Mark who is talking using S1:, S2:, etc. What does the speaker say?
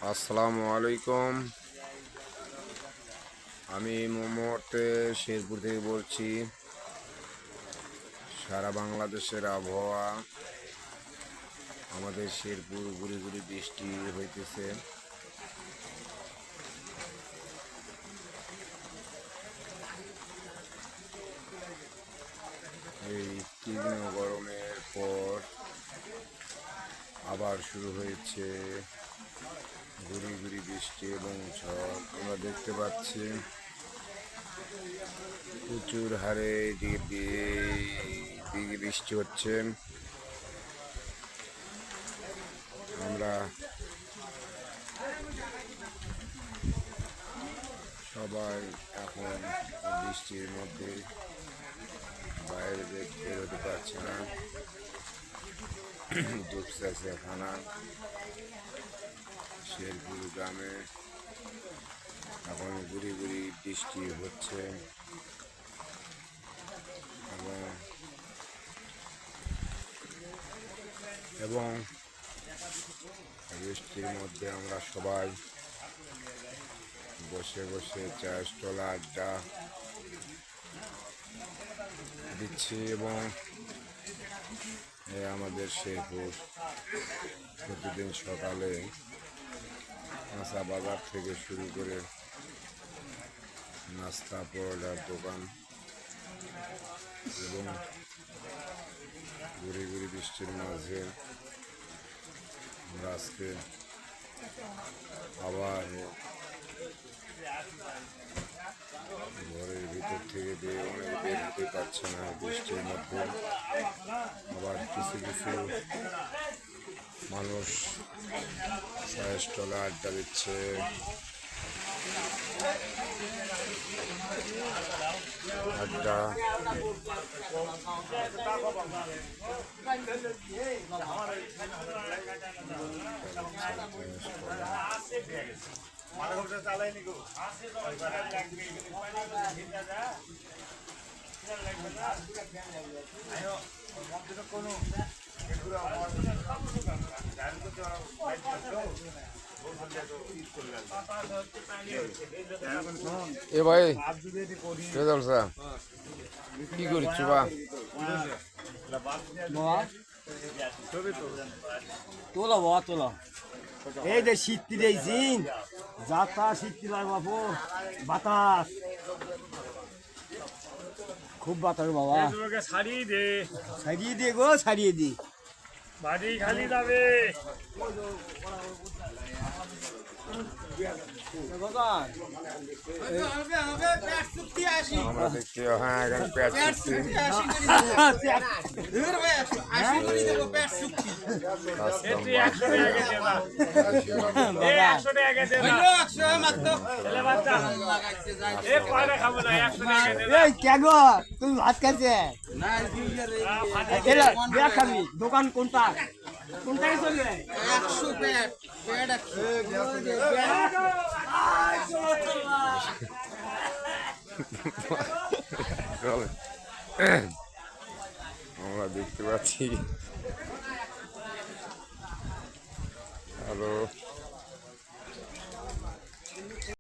S1: আসসালামু আলাইকুম। আমি মুহূর্তে শেরপুর থেকে বলছি। সারা বাংলাদেশের আবহাওয়া, আমাদের শেরপুর গুড়ি গুড়ি বৃষ্টি হইতেছে। এই তীক্ষ্ণ গরমের পর আবার শুরু হয়েছে গুড়ি গুড়ি বৃষ্টি এবং ঝড়। আমরা দেখতে পাচ্ছি প্রচুর হারে দিকে বৃষ্টি হচ্ছে। আমরা সবাই এখন বৃষ্টির মধ্যে বাইরে বেরোতে পারছে না। দুপচাচিয়া থানা শেরপুর গ্রামে এখন গুড়ি গুড়ি বৃষ্টি হচ্ছে এবং বৃষ্টির মধ্যে আমরা সবাই বসে বসে চায়ের স্টলে আড্ডা দিচ্ছি এবং আমাদের শেরপুর প্রতিদিন সকালে কাঁচা বাজার থেকে শুরু করে নাস্তা পরোটার দোকান এবং গুড়ি গুড়ি বৃষ্টির মাঝে আমরা আজকে আবার ঘরের ভিতর থেকে অনেক বের হতে পারছে না বৃষ্টির মধ্যে। আবার কিছু কিছু মানুষ চায়ের স্টলে আড্ডা দিচ্ছে। আড্ডা এ ভাই কি করছো বা
S2: তোলা বাবা তোলা এই যে শীতটি দিয়েছি যাত্রা শীতটি বাবু বাতাস খুব বাতাস বাবা
S3: ছাড়িয়ে দে
S2: ছাড়িয়ে দিয়ে গো ছাড়িয়ে দি
S3: বাড়ি খালি যাবে
S1: আমরা দেখছি। হ্যাঁ, এখানে পেট চুক্তি
S2: তুমি ভাত খাচ্ছে খাবি দোকান কোনটা কোনটাই চলবে 100 পেট
S1: আমরা দেখতে পাচ্ছি আরো